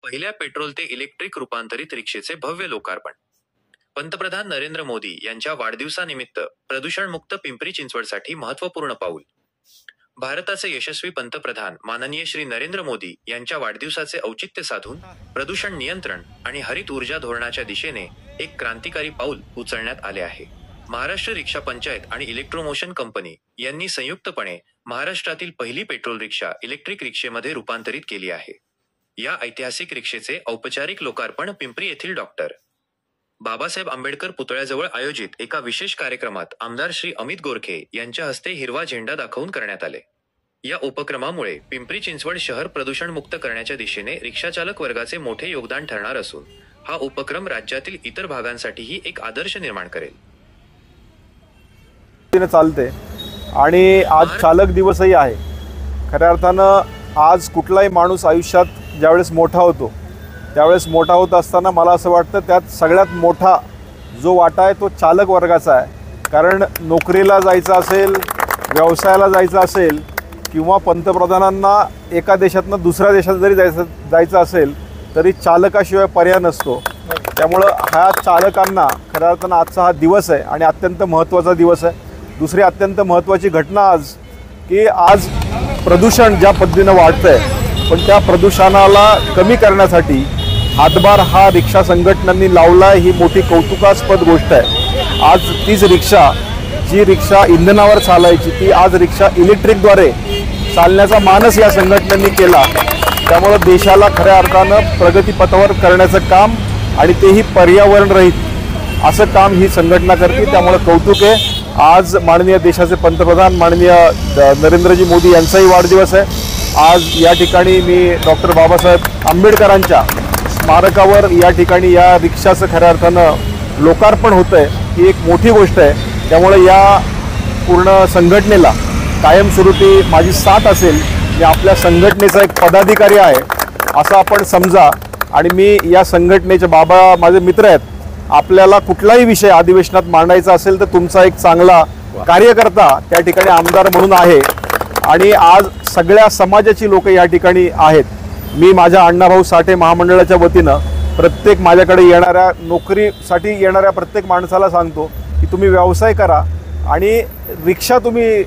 पहिल्या पेट्रोल ते इलेक्ट्रिक रूपांतरित रिक्षेचे भव्य लोकार्पण। पंतप्रधान नरेंद्र मोदी यांच्या वाढदिवसानिमित्त प्रदूषणमुक्त पिंपरी चिंचवडसाठी महत्त्वपूर्ण पाऊल। भारताचे यशस्वी पंतप्रधान माननीय श्री नरेंद्र मोदी यांच्या वाढदिवसाचे औचित्य साधून प्रदूषण नियंत्रण आणि हरित ऊर्जा धोरणाच्या दिशेने एक क्रांतिकारी पाऊल उचलण्यात आले आहे। महाराष्ट्र रिक्षा पंचायत आणि इलेक्ट्रोमोशन कंपनी यांनी संयुक्तपणे महाराष्ट्रातील पहिली पेट्रोल रिक्षा इलेक्ट्रिक रिक्षेमध्ये रूपांतरित केली आहे। या ऐतिहासिक रिक्षेचे औपचारिक लोकार्पण पिंपरी येथील डॉक्टर बाबासाहेब आंबेडकर पुतळ्याजवळ आयोजित एका विशेष कार्यक्रमात आमदार श्री अमित गोरखे यांच्या हस्ते हिरवा झेंडा दाखवून करण्यात आले। या उपक्रमामुळे पिंपरी चिंचवड शहर प्रदूषणमुक्त करण्याच्या दिशेने रिक्षाचालक वर्गाचे मोठे योगदान ठरणार असून हा उपक्रम राज्यातील इतर भागांसाठीही एक आदर्श निर्माण करेल। चालते आणि आज चालक दिवसही आहे। खऱ्या अर्थानं आज कुठलाही माणूस आयुष्यात ज्यावेळेस मोठा होतो त्यावेळेस मोठा होत असताना मला असं वाटतं त्यात सगळ्यात मोठा जो वाटा आहे तो चालक वर्गाचा आहे। कारण नोकरीला जायचं असेल, व्यवसायाला जायचं असेल किंवा पंतप्रधानांना एका देशातनं दुसऱ्या देशात जरी जायचं असेल तरी चालकाशिवाय पर्याय नसतो। त्यामुळं ह्या चालकांना खऱ्या अर्थानं आजचा हा दिवस आहे आणि अत्यंत महत्त्वाचा दिवस आहे। दुसरी अत्यंत महत्त्वाची घटना आज प्रदूषण ज्या पद्धतीनं वाढतंय पण त्या प्रदूषणाला कमी करण्यासाठी हातभार हा रिक्षा संघटनांनी लावला ही मोठी कौतुकास्पद गोष्ट आहे। आज तीच रिक्षा जी रिक्षा इंधनावर चालायची ती आज रिक्षा इलेक्ट्रिकद्वारे चालण्याचा मानस या संघटनांनी केला। त्यामुळे देशाला खऱ्या अर्थानं प्रगतीपथावर करण्याचं काम आणि तेही पर्यावरण रहित असं काम ही संघटना करते। त्यामुळे कौतुक आहे। आज माननीय देशाचे पंतप्रधान माननीय नरेंद्रजी मोदी यांचाही वाढदिवस आहे। आज या ठिकाणी मी डॉक्टर बाबासाहेब आंबेडकरांच्या स्मारकावर या ठिकाणी या रिक्षाचं खऱ्या अर्थानं लोकार्पण होतं आहे ही एक मोठी गोष्ट आहे। त्यामुळे या पूर्ण संघटनेला कायमस्वरूपी माझी साथ असेल। मी आपल्या संघटनेचा एक पदाधिकारी आहे असं आपण समजा आणि मी या संघटनेचे बाबा माझे मित्र आहेत। आपल्याला कुठलाही विषय अधिवेशनात मांडायचा असेल तर तुमचा एक चांगला कार्यकर्ता त्या ठिकाणी आमदार म्हणून आहे आणि आज सगळ्या समाजाची लोक या ठिकाणी आहेत। मी माझ्या अण्णाभाऊ साठे महामंडळाच्या वतीनं प्रत्येक माझ्याकडे येणाऱ्या नोकरीसाठी येणाऱ्या प्रत्येक माणसाला सांगतो की तुम्ही व्यवसाय करा आणि रिक्षा तुम्ही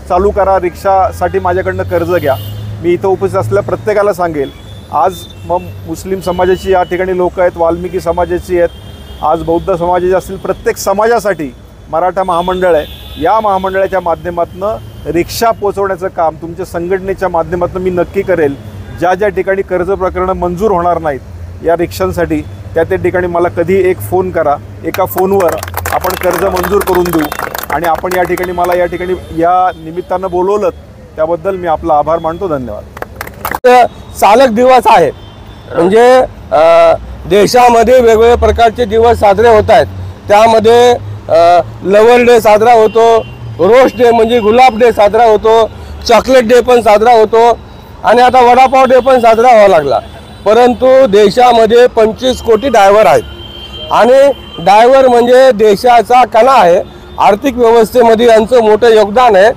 चालू करा, रिक्षासाठी माझ्याकडनं कर्ज घ्या। मी इथं उपस्थित असलेल्या प्रत्येकाला सांगेल। आज मग मुस्लिम समाजाची या ठिकाणी लोक आहेत, वाल्मिकी समाजाची आहेत, आज बौद्ध समाजाचे असतील, प्रत्येक समाजासाठी मराठा महामंडळ आहे। या महामंडळाच्या माध्यमातून रिक्षा पोचवण्याचं काम तुमच्या संघटनेच्या माध्यमातून मी नक्की करेल। ज्या ज्या ठिकाणी कर्ज प्रकरणं मंजूर होणार नाहीत या रिक्षांसाठी त्या ठिकाणी मला कधी एक फोन करा, एका फोनवर आपण कर्ज मंजूर करून देऊ आणि आपण या ठिकाणी मला या ठिकाणी या निमित्तानं बोलवलं त्याबद्दल मी आपला आभार मानतो। धन्यवाद। चालक दिवस आहे म्हणजे देशामध्ये वेगवेगळ्या प्रकारचे दिवस साजरे होत आहेत। त्यामध्ये लवर डे साजरा होतो, रोज डे म्हणजे गुलाब डे साजरा होतो, चॉकलेट डे पण साजरा होतो आणि आता वडापाव डे पण साजरा व्हावा लागला। परंतु देशामध्ये 25 कोटी ड्रायव्हर आहेत आणि ड्रायव्हर म्हणजे देशाचा कणा आहे। आर्थिक व्यवस्थेमध्ये यांचं मोठं योगदान आहे।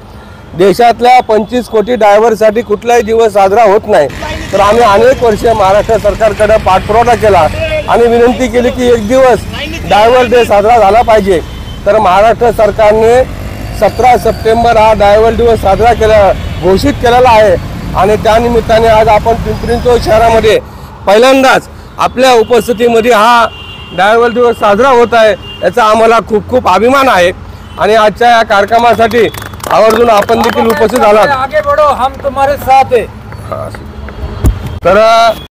देशातल्या 25 कोटी ड्रायव्हरसाठी कुठलाही दिवस साजरा होत नाही। तर आम्ही अनेक वर्ष महाराष्ट्र सरकारकडे पाठपुरावा केला आणि विनंती केली की एक दिवस ड्रायव्हर डे साजरा झाला पाहिजे। तर महाराष्ट्र सरकारने 17 सप्टेंबर हा ड्रायव्हर दिवस साजरा घोषित केलेला आहे आणि त्यानिमित्ताने आज आपण पिंपरी चिंचवड शहरामध्ये पहिल्यांदाच आपल्या उपस्थितीमध्ये हा ड्रायव्हर दिवस साजरा होत आहे याचा आम्हाला खूप खूप अभिमान आहे। आणि आजच्या या कार्यक्रमासाठी आवर्जून आपण देखील उपस्थित आलात। आगे बढ़ो, हम तुम्हारे साथ हैं। तर